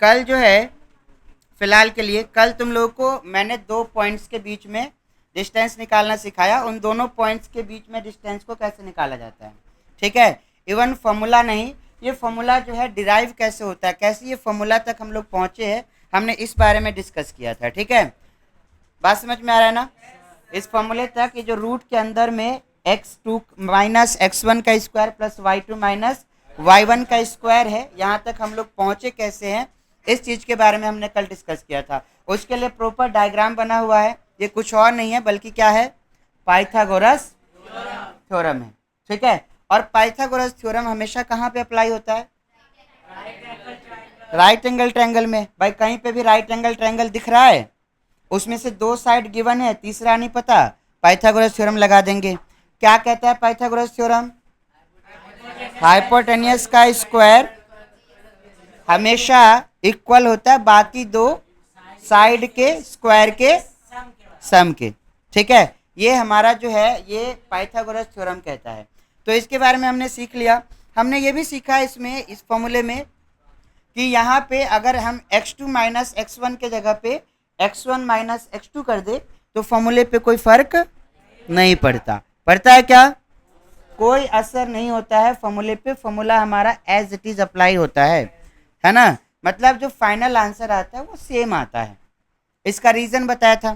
कल जो है फिलहाल के लिए कल तुम लोगों को मैंने 2 पॉइंट्स के बीच में डिस्टेंस निकालना सिखाया। उन दोनों पॉइंट्स के बीच में डिस्टेंस को कैसे निकाला जाता है, ठीक है। इवन फॉर्मूला नहीं, ये फॉर्मूला जो है डिराइव कैसे होता है, कैसे ये फॉर्मूला तक हम लोग पहुंचे हैं, हमने इस बारे में डिस्कस किया था, ठीक है। बात समझ में आ रहा है ना। इस फॉर्मूले तक ये जो रूट के अंदर में x2 माइनस x1 का square plus y2 minus y1 का स्क्वायर है, यहाँ तक हम लोग पहुंचे कैसे हैं, इस चीज के बारे में हमने कल डिस्कस किया था। उसके लिए प्रॉपर डायग्राम बना हुआ है। ये कुछ और नहीं है बल्कि क्या है, पाइथागोरस थ्योरम है, ठीक है। और पाइथागोरस थ्योरम हमेशा कहाँ पे अप्लाई होता है, राइट एंगल ट्रायंगल में। भाई कहीं पे भी राइट एंगल ट्रायंगल दिख रहा है, उसमें से 2 साइड गिवन है, तीसरा नहीं पता, पाइथागोरस थ्योरम लगा देंगे। क्या कहता है पाइथागोरस थ्योरम, हाइपोटेनियस का स्क्वायर हमेशा इक्वल होता है बाकी 2 साइड के स्क्वायर के सम के, ठीक है। ये हमारा जो है ये पाइथागोरस थ्योरम कहता है। तो इसके बारे में हमने सीख लिया। हमने ये भी सीखा इसमें, इस फॉर्मूले में, कि यहाँ पे अगर हम x2 माइनस x1 के जगह पे x1 माइनस x2 कर दे तो फॉर्मूले पे कोई फर्क नहीं पड़ता। पड़ता है क्या, कोई असर नहीं होता है फॉर्मूले पे। फॉर्मूला हमारा एज इट इज अप्लाई होता है ना। मतलब जो फाइनल आंसर आता है वो सेम आता है। इसका रीजन बताया था,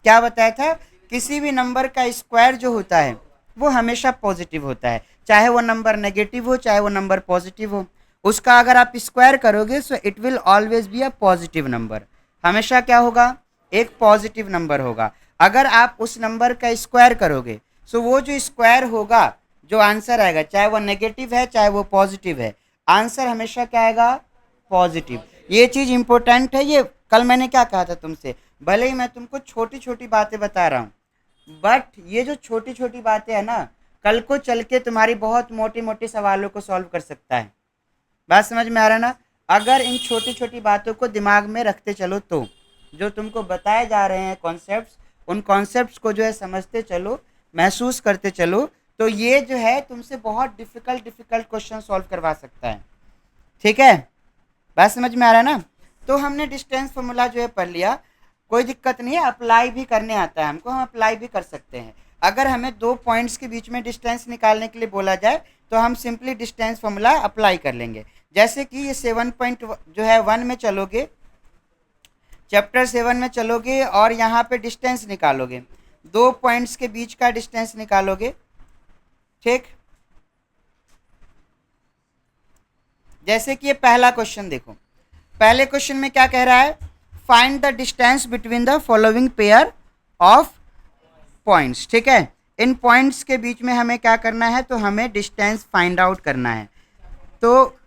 क्या बताया था, किसी भी नंबर का स्क्वायर जो होता है वो हमेशा पॉजिटिव होता है, चाहे वो नंबर नेगेटिव हो चाहे वो नंबर पॉजिटिव हो। उसका अगर आप स्क्वायर करोगे so it will always be a positive number, हमेशा क्या होगा, एक पॉजिटिव नंबर होगा। अगर आप उस नंबर का स्क्वायर करोगे सो वो जो स्क्वायर होगा, जो आंसर आएगा, चाहे वो नेगेटिव है चाहे वो पॉजिटिव है, आंसर हमेशा क्या आएगा, पॉजिटिव। ये चीज इंपॉर्टेंट है। ये कल मैंने क्या कहा था तुमसे, भले ही मैं तुमको छोटी छोटी बातें बता रहा हूँ, बट ये जो छोटी छोटी बातें है ना, कल को चल के तुम्हारी बहुत मोटी मोटी सवालों को सॉल्व कर सकता है। बात समझ में आ रहा है ना। अगर इन छोटी छोटी बातों को दिमाग में रखते चलो तो जो तुमको बताए जा रहे हैं कॉन्सेप्ट्स, उन कॉन्सेप्ट्स को जो है समझते चलो, महसूस करते चलो, तो ये जो है तुमसे बहुत डिफिकल्ट क्वेश्चन सॉल्व करवा सकता है, ठीक है। बात समझ में आ रहा है ना। तो हमने डिस्टेंस फॉर्मूला जो है पढ़ लिया, कोई दिक्कत नहीं है, अप्लाई भी करने आता है हमको, हम अप्लाई भी कर सकते हैं। अगर हमें 2 पॉइंट्स के बीच में डिस्टेंस निकालने के लिए बोला जाए तो हम सिंपली डिस्टेंस फॉर्मूला अप्लाई कर लेंगे। जैसे कि ये 7 जो है 1 में चलोगे, चैप्टर 7 में चलोगे और यहाँ पे डिस्टेंस निकालोगे, 2 पॉइंट्स के बीच का डिस्टेंस निकालोगे, ठीक। जैसे कि ये पहला क्वेश्चन देखो, पहले क्वेश्चन में क्या कह रहा है, find the distance between the following pair of points, ठीक है। इन पॉइंट्स के बीच में हमें क्या करना है, तो हमें डिस्टेंस फाइंड आउट करना है। तो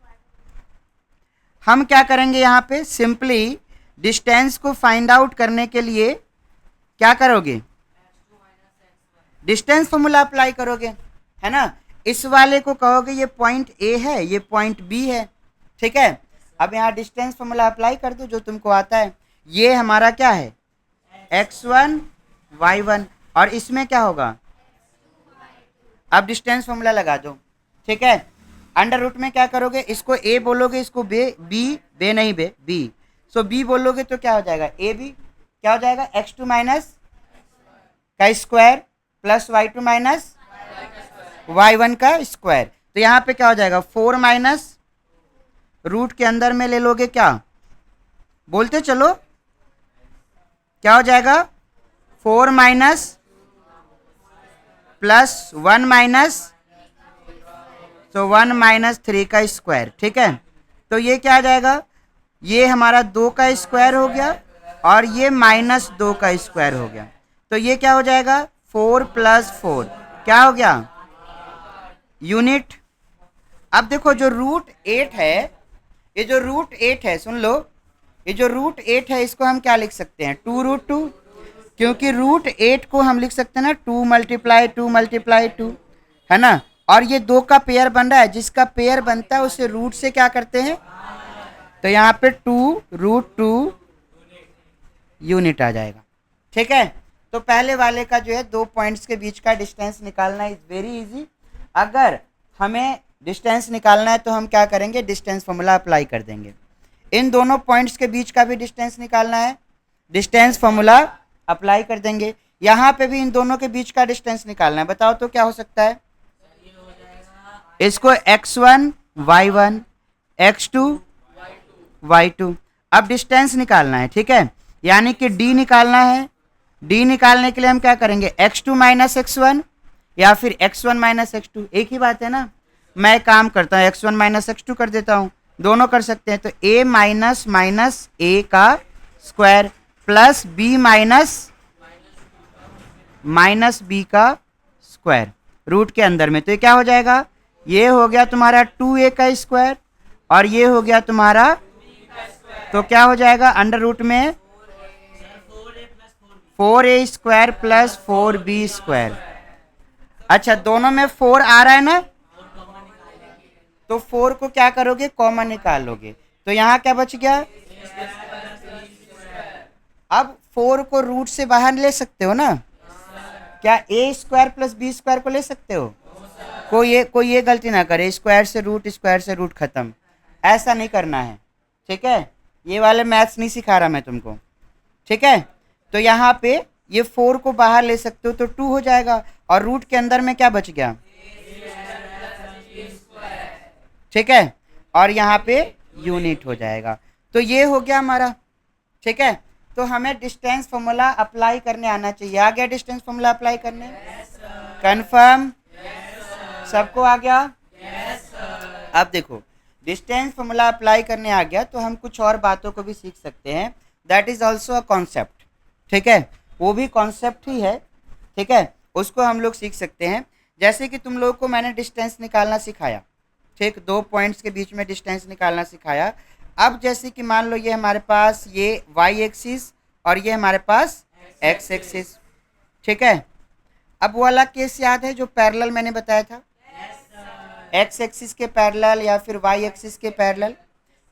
हम क्या करेंगे, यहाँ पे सिंपली डिस्टेंस को फाइंड आउट करने के लिए क्या करोगे, डिस्टेंस फॉर्मूला अप्लाई करोगे, है ना। इस वाले को कहोगे ये पॉइंट ए है, ये पॉइंट बी है, ठीक है। अब यहाँ डिस्टेंस फॉर्मूला अप्लाई कर दो जो तुमको आता है। ये हमारा क्या है, x1 y1, और इसमें क्या होगा, अब डिस्टेंस फॉर्मूला लगा दो, ठीक है। अंडर रूट में क्या करोगे, इसको a बोलोगे, इसको बे नहीं बी, सो b बोलोगे तो क्या हो जाएगा, ए बी, क्या हो जाएगा, x2 माइनस का square plus y2 minus y1 का स्क्वायर। तो यहाँ पे क्या हो जाएगा, 4 माइनस रूट के अंदर में ले लोगे, क्या बोलते चलो, क्या हो जाएगा, 4 माइनस प्लस 1 माइनस, तो 1 माइनस 3 का स्क्वायर, ठीक है। तो ये क्या आ जाएगा, ये हमारा 2 का स्क्वायर हो गया और ये माइनस 2 का स्क्वायर हो गया। तो ये क्या हो जाएगा, 4 प्लस 4 क्या हो गया, यूनिट। अब देखो जो रूट 8 है, ये जो रूट 8 है, सुन लो, ये जो रूट 8 है इसको हम क्या लिख सकते हैं, 2√2, क्योंकि रूट 8 को हम लिख सकते हैं ना 2 मल्टीप्लाई 2, है ना। और ये 2 का पेयर बन रहा है, जिसका पेयर बनता है उसे रूट से क्या करते हैं, तो यहाँ पे 2√2 यूनिट आ जाएगा, ठीक है। तो पहले वाले का जो है 2 पॉइंट्स के बीच का डिस्टेंस निकालना इज वेरी इजी। अगर हमें डिस्टेंस निकालना है तो हम क्या करेंगे, डिस्टेंस फॉर्मूला अप्लाई कर देंगे। इन दोनों पॉइंट्स के बीच का भी डिस्टेंस निकालना है, डिस्टेंस फॉर्मूला अप्लाई कर देंगे। यहाँ पे भी इन दोनों के बीच का डिस्टेंस निकालना है। बताओ तो क्या हो सकता है? इसको x1 y1 x2 y2। अब डिस्टेंस निकालना है, ठीक है, यानी कि d निकालना है। d निकालने के लिए हम क्या करेंगे? x2 माइनस x1 या फिर x1 माइनस x2, एक ही बात है ना। मैं काम करता हूँ x1 माइनस x2 कर देता हूँ, दोनों कर सकते हैं। तो a माइनस माइनस ए का square plus b minus minus b का स्क्वायर रूट के अंदर में। तो ये क्या हो जाएगा? ये हो गया तुम्हारा 2a का स्क्वायर और ये हो गया तुम्हारा, तो क्या हो जाएगा? अंडर रूट में 4a square plus 4b square. अच्छा, दोनों में 4 आ रहा है ना, तो 4 को क्या करोगे? कॉमन निकालोगे। तो यहाँ क्या बच गया? अब 4 को रूट से बाहर ले सकते हो ना, क्या a square plus b square को ले सकते हो? कोई ये गलती ना करे, स्क्वायर से रूट खत्म, ऐसा नहीं करना है, ठीक है। ये वाले मैथ्स नहीं सिखा रहा मैं तुमको, ठीक है। तो यहाँ पे ये 4 को बाहर ले सकते हो तो 2 हो जाएगा और रूट के अंदर में क्या बच गया? ठीक है, और यहाँ पे यूनिट हो जाएगा। तो ये हो गया हमारा, ठीक है। तो हमें डिस्टेंस फॉर्मूला अप्लाई करने आना चाहिए। आ गया डिस्टेंस फॉर्मूला अप्लाई करने? कंफर्म? सबको आ गया? अब देखो, डिस्टेंस फॉर्मूला अप्लाई करने आ गया तो हम कुछ और बातों को भी सीख सकते हैं। That is also a concept, ठीक है, वो भी कॉन्सेप्ट ही है, ठीक है, उसको हम लोग सीख सकते हैं। जैसे कि तुम लोगों को मैंने डिस्टेंस निकालना सिखाया, ठीक, 2 पॉइंट्स के बीच में डिस्टेंस निकालना सिखाया। अब जैसे कि मान लो ये हमारे पास ये y एक्सिस और ये हमारे पास x एक्सिस, ठीक है। अब वो वाला केस याद है जो पैरेलल मैंने बताया था, x एक्सिस के पैरेलल या फिर y एक्सिस के पैरेलल,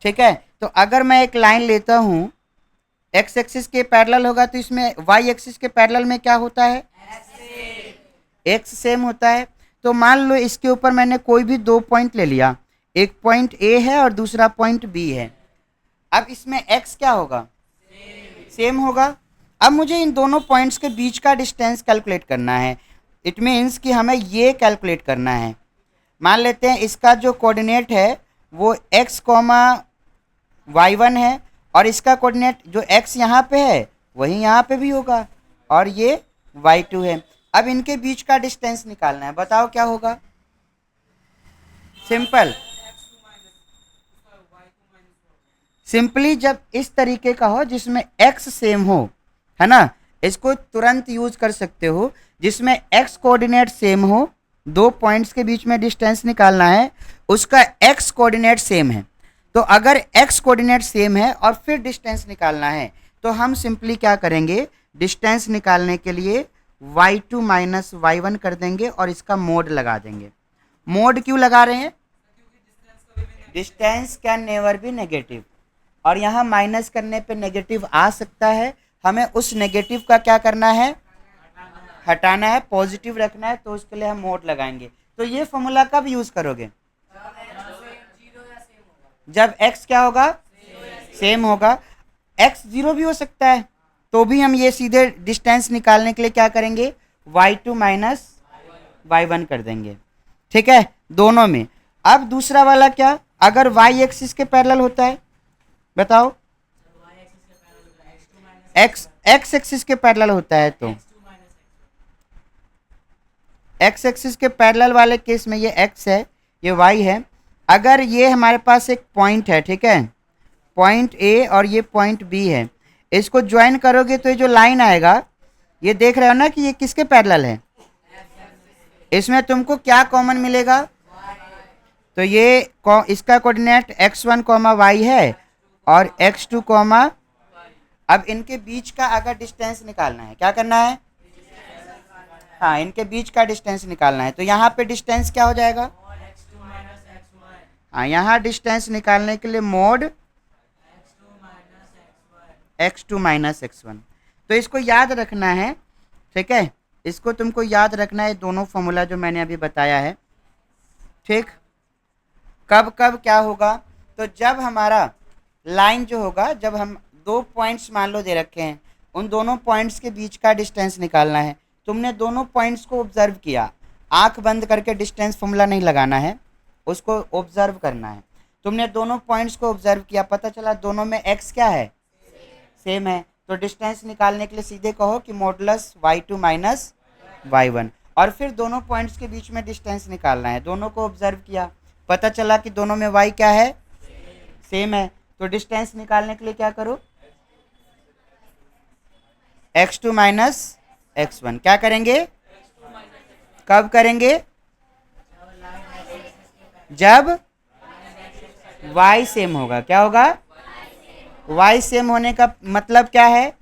ठीक है। तो अगर मैं एक लाइन लेता हूँ, x एक्सिस के पैरेलल होगा तो इसमें y एक्सिस के पैरेलल में क्या होता है? x सेम होता है। तो मान लो इसके ऊपर मैंने कोई भी 2 पॉइंट ले लिया, एक पॉइंट A है और दूसरा पॉइंट B है। अब इसमें x क्या होगा? सेम होगा। अब मुझे इन दोनों पॉइंट्स के बीच का डिस्टेंस कैलकुलेट करना है। इट मीन्स कि हमें ये कैलकुलेट करना है। मान लेते हैं इसका जो कोऑर्डिनेट है वो x, y1 है और इसका कोऑर्डिनेट जो x यहाँ पे है वही यहाँ पे भी होगा और ये y2 है। अब इनके बीच का डिस्टेंस निकालना है। बताओ क्या होगा? सिंपली जब इस तरीके का हो जिसमें x सेम हो, है ना, इसको तुरंत यूज कर सकते हो। जिसमें x कोऑर्डिनेट सेम हो, 2 पॉइंट्स के बीच में डिस्टेंस निकालना है, उसका x कोऑर्डिनेट सेम है। तो अगर x कोऑर्डिनेट सेम है और फिर डिस्टेंस निकालना है तो हम सिंपली क्या करेंगे? डिस्टेंस निकालने के लिए y2 माइनस y1 कर देंगे और इसका मोड लगा देंगे। मोड क्यों लगा रहे हैं? Distance can never be negative, और यहाँ माइनस करने पे नेगेटिव आ सकता है। हमें उस नेगेटिव का क्या करना है? हटाना है, पॉजिटिव रखना है, तो उसके लिए हम मोड लगाएंगे। तो ये फॉर्मूला कब यूज करोगे? जब x क्या होगा? सेम होगा। x 0 भी हो सकता है, तो भी हम ये सीधे डिस्टेंस निकालने के लिए क्या करेंगे? y2 माइनस y1 कर देंगे, ठीक है, दोनों में। अब दूसरा वाला क्या? अगर y एक्सिस के पैरेलल होता है, बताओ, x एक्सिस के पैरेलल होता है तो x एक्सिस के पैरेलल वाले केस में ये x है, ये y है। अगर ये हमारे पास एक पॉइंट है, ठीक है, पॉइंट A और ये पॉइंट B है, इसको ज्वाइन करोगे तो ये जो लाइन आएगा, ये देख रहे हो ना कि ये किसके पैरेलल है? इसमें तुमको क्या कॉमन मिलेगा? तो ये इसका कोऑर्डिनेट x1, y है और x2, अब इनके बीच का अगर डिस्टेंस निकालना है, क्या करना है? हाँ, इनके बीच का डिस्टेंस निकालना है। तो यहाँ पे डिस्टेंस क्या हो जाएगा? हाँ, यहाँ डिस्टेंस निकालने के लिए मोड x2 माइनस x1। तो इसको याद रखना है, ठीक है, इसको तुमको याद रखना है, दोनों फॉर्मूला जो मैंने अभी बताया है, ठीक। कब कब क्या होगा? तो जब हमारा लाइन जो होगा, जब हम दो पॉइंट्स मान लो दे रखे हैं, उन दोनों पॉइंट्स के बीच का डिस्टेंस निकालना है। तुमने दोनों पॉइंट्स को ऑब्जर्व किया, आंख बंद करके डिस्टेंस फॉर्मूला नहीं लगाना है, उसको ऑब्जर्व करना है। तुमने दोनों पॉइंट्स को ऑब्जर्व किया, पता चला दोनों में एक्स क्या है, सेम है, तो डिस्टेंस निकालने के लिए सीधे कहो कि मॉडुलस y2 माइनस y1, और फिर दोनों पॉइंट्स के बीच में डिस्टेंस निकालना है। दोनों को ऑब्जर्व किया, पता चला कि दोनों में y क्या है, सेम है, तो डिस्टेंस निकालने के लिए क्या करो, x2 माइनस x1। क्या करेंगे, कब करेंगे, जब y सेम होगा। क्या होगा, y सेम होने का मतलब क्या है,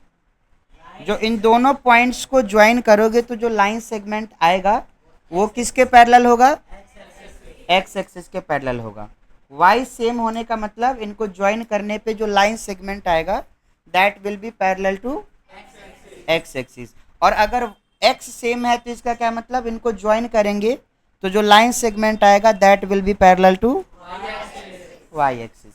जो इन दोनों पॉइंट्स को ज्वाइन करोगे तो जो लाइन सेगमेंट आएगा वो किसके पैरेलल होगा, x एक्सिस के पैरेलल होगा। y सेम होने का मतलब इनको ज्वाइन करने पे जो लाइन सेगमेंट आएगा that will be parallel to x axis. और अगर x सेम है तो इसका क्या मतलब, इनको ज्वाइन करेंगे तो जो लाइन सेगमेंट आएगा that will be parallel to y axis.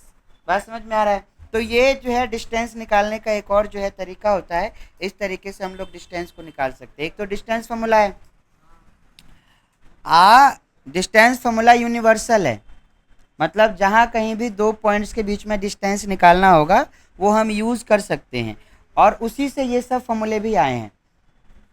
बात समझ में आ रहा है। तो ये जो है डिस्टेंस निकालने का एक और जो है तरीका होता है, इस तरीके से हम लोग डिस्टेंस को निकाल सकते हैं। एक तो डिस्टेंस फॉर्मूला है, डिस्टेंस फॉर्मूला यूनिवर्सल है, मतलब जहाँ कहीं भी दो पॉइंट्स के बीच में डिस्टेंस निकालना होगा वो हम यूज़ कर सकते हैं, और उसी से ये सब फॉर्मूले भी आए हैं।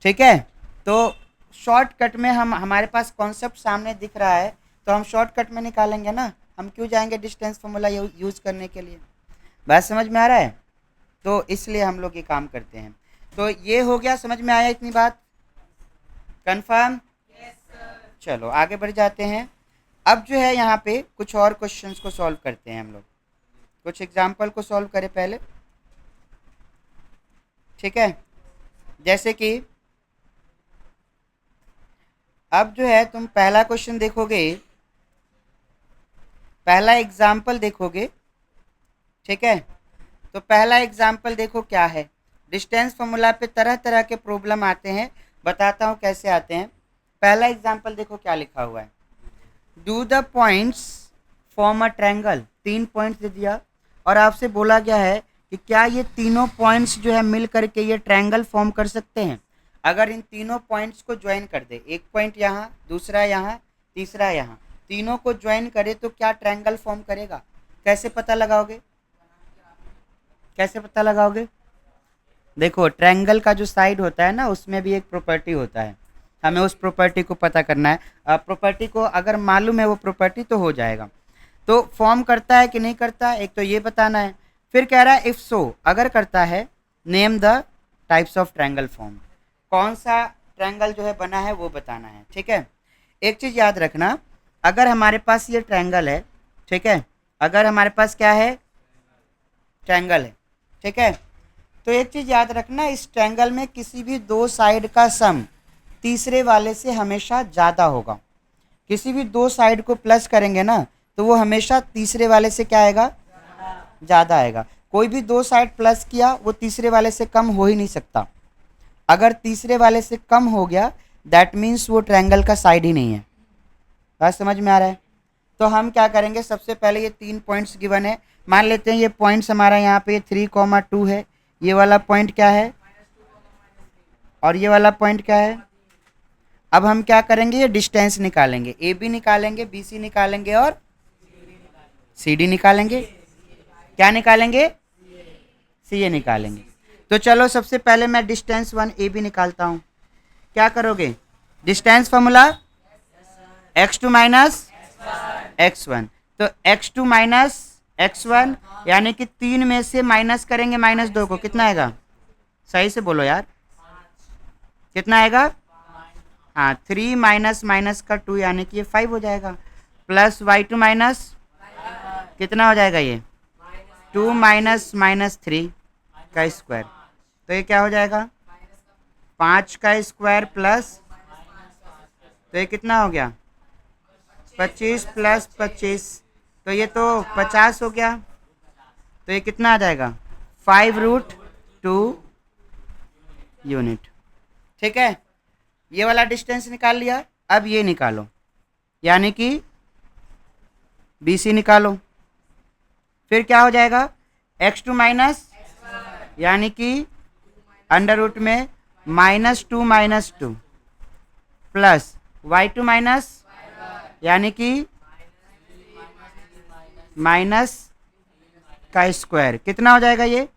ठीक है, तो शॉर्टकट में हमारे पास कॉन्सेप्ट सामने दिख रहा है तो हम शॉर्टकट में निकालेंगे ना, हम क्यों जाएंगे डिस्टेंस फॉर्मूला यूज़ करने के लिए। बात समझ में आ रहा है, तो इसलिए हम लोग ये काम करते हैं। तो ये हो गया, समझ में आया इतनी बात, कंफर्म। चलो आगे बढ़ जाते हैं। अब जो है यहाँ पे कुछ और क्वेश्चंस को सॉल्व करते हैं हम लोग, कुछ एग्जाम्पल को सॉल्व करें पहले। ठीक है, जैसे कि अब जो है तुम पहला क्वेश्चन देखोगे, पहला एग्जाम्पल देखोगे। ठीक है, तो पहला एग्जाम्पल देखो क्या है। डिस्टेंस फॉर्मूला पे तरह तरह के प्रॉब्लम आते हैं, बताता हूँ कैसे आते हैं। पहला एग्जाम्पल देखो क्या लिखा हुआ है, do the points form a triangle. 3 points दे दिया और आपसे बोला गया है कि क्या ये तीनों पॉइंट्स जो है मिल करके ये ट्रायंगल फॉर्म कर सकते हैं। अगर इन तीनों पॉइंट्स को ज्वाइन कर दे, एक पॉइंट यहाँ, दूसरा यहाँ, तीसरा यहाँ, तीनों को ज्वाइन करे तो क्या ट्रायंगल फॉर्म करेगा। कैसे पता लगाओगे, कैसे पता लगाओगे, देखो ट्रायंगल का जो साइड होता है ना उसमें भी एक प्रॉपर्टी होता है, हमें उस प्रॉपर्टी को पता करना है। प्रॉपर्टी को अगर मालूम है वो प्रॉपर्टी तो हो जाएगा। तो फॉर्म करता है कि नहीं करता है, एक तो ये बताना है। फिर कह रहा है इफ सो, अगर करता है, name the types of triangle form, कौन सा ट्रायंगल जो है बना है वो बताना है। ठीक है, एक चीज़ याद रखना, अगर हमारे पास ये ट्रायंगल है, ठीक है, अगर हमारे पास क्या है, ट्रायंगल है, ठीक है, तो एक चीज़ याद रखना, इस ट्रायंगल में किसी भी दो साइड का सम तीसरे वाले से हमेशा ज़्यादा होगा। किसी भी दो साइड को प्लस करेंगे ना तो वो हमेशा तीसरे वाले से क्या आएगा, ज़्यादा आएगा। कोई भी दो साइड प्लस किया वो तीसरे वाले से कम हो ही नहीं सकता। अगर तीसरे वाले से कम हो गया दैट मीन्स वो ट्रायंगल का साइड ही नहीं है। बात समझ में आ रहा है। तो हम क्या करेंगे, सबसे पहले ये 3 पॉइंट्स गिवन है, मान लेते हैं ये पॉइंट्स हमारा यहाँ पे 3,2 है, ये वाला पॉइंट क्या है और ये वाला पॉइंट क्या है। अब हम क्या करेंगे, ये डिस्टेंस निकालेंगे, ए बी निकालेंगे, बी सी निकालेंगे और सी डी निकालेंगे। क्या निकालेंगे, सी ए निकालेंगे। तो चलो सबसे पहले मैं डिस्टेंस 1 ए बी निकालता हूँ। क्या करोगे, distance formula x2 minus x1, तो x2 माइनस x1 यानी कि 3 में से माइनस करेंगे -2 को, कितना आएगा, सही से बोलो यार, कितना आएगा, हाँ 3 माइनस माइनस का 2 यानी कि ये 5 हो जाएगा, प्लस y2 माइनस कितना हो जाएगा, ये 2 माइनस माइनस 3 का स्क्वायर, तो ये क्या हो जाएगा 5 का स्क्वायर प्लस, तो ये कितना हो गया 25 प्लस 25, तो ये तो 50 हो गया, तो ये कितना आ जाएगा 5√2 यूनिट। ठीक है, ये वाला डिस्टेंस निकाल लिया। अब ये निकालो, यानी कि BC निकालो। फिर क्या हो जाएगा, x2 माइनस यानी कि अंडर रूट में -2 प्लस y2 माइनस यानी कि माइनस का स्क्वायर। कितना हो जाएगा ये?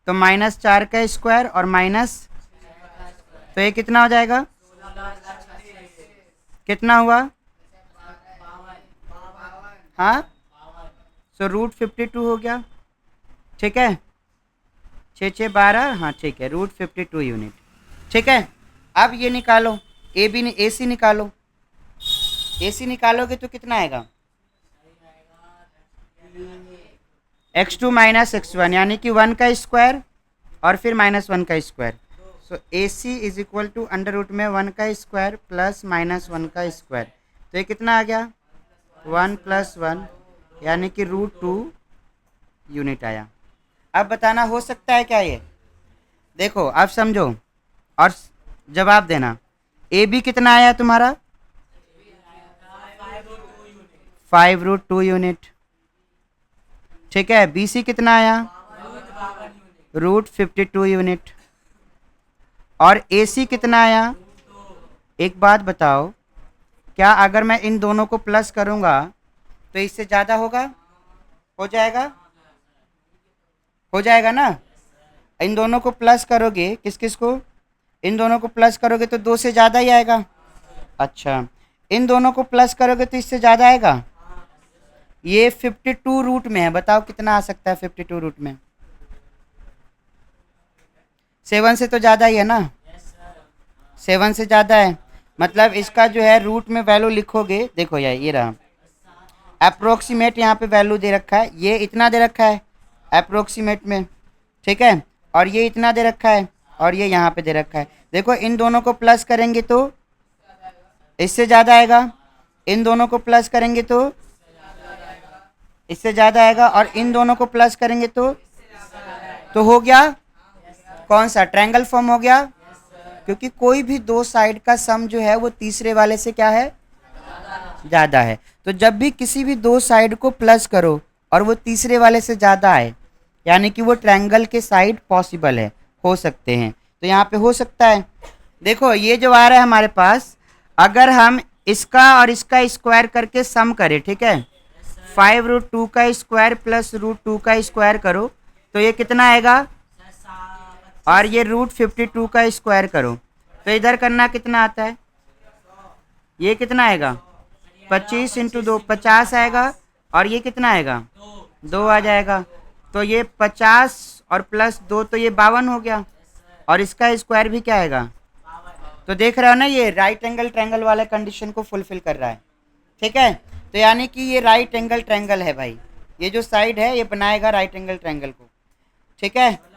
तो -4 का स्क्वायर और माइनस, तो ये कितना हो जाएगा? कितना हुआ? हाँ, सो √52 हो गया। ठीक है, 6 12, हाँ ठीक है, √52 यूनिट। ठीक है, अब ये निकालो, AC निकालो। AC निकालोगे तो कितना आएगा? x2 माइनस x1 यानी कि 1 का स्क्वायर और फिर -1 का square. So AC is equal to under root में 1 का स्क्वायर प्लस -1 का स्क्वायर। तो ये कितना आ गया? 1 + 1 यानी कि √2 यूनिट आया। अब बताना हो सकता है क्या ये? देखो अब समझो और जवाब देना। AB कितना आया तुम्हारा? 5√2 यूनिट। ठीक है, BC कितना आया? √52 यूनिट। और AC कितना आया? एक बात बताओ, क्या अगर मैं इन दोनों को प्लस करूंगा तो इससे ज़्यादा होगा? हो जाएगा? हो जाएगा ना? इन दोनों को प्लस करोगे, किस किस को? इन दोनों को प्लस करोगे तो 2 से ज़्यादा ही आएगा। अच्छा, इन दोनों को प्लस करोगे तो इससे ज़्यादा आएगा। ये 52 रूट में है, बताओ कितना आ सकता है 52 रूट में? 7 से तो ज़्यादा ही है ना? 7 से ज़्यादा है, मतलब इसका जो है रूट में वैल्यू लिखोगे, देखो यार ये रहा अप्रोक्सीमेट, यहाँ पे वैल्यू दे रखा है, ये इतना दे रखा है अप्रोक्सीमेट में। ठीक है, और ये इतना दे रखा है और ये यहाँ पे दे रखा है। देखो इन दोनों को प्लस करेंगे तो इससे ज़्यादा आएगा, इन दोनों को प्लस करेंगे तो इससे ज़्यादा आएगा, और इन दोनों को प्लस करेंगे तो हो गया कौन सा? ट्रायंगल फॉर्म हो गया। क्योंकि कोई भी दो साइड का सम जो है वो तीसरे वाले से क्या है? ज़्यादा है। तो जब भी किसी भी दो साइड को प्लस करो और वो तीसरे वाले से ज़्यादा आए, यानी कि वो ट्रायंगल के साइड पॉसिबल है, हो सकते हैं। तो यहाँ पे हो सकता है। देखो ये जो आ रहा है हमारे पास, अगर हम इसका और इसका स्क्वायर करके सम करें, ठीक है, 5√2 का स्क्वायर प्लस √2 का स्क्वायर करो तो ये कितना आएगा? और ये √52 का स्क्वायर करो तो इधर करना कितना आता है? ये कितना आएगा? 25 × 2 50 आएगा, और ये कितना आएगा? 2 आ जाएगा। तो ये 50 और प्लस 2 तो ये 52 हो गया, और इसका स्क्वायर भी क्या आएगा? तो देख रहे हो ना, ये राइट एंगल ट्रायंगल वाले कंडीशन को फुलफिल कर रहा है। ठीक है, तो यानी कि ये राइट एंगल ट्रायंगल है भाई, ये जो साइड है ये बनाएगा राइट एंगल ट्रायंगल को। ठीक है।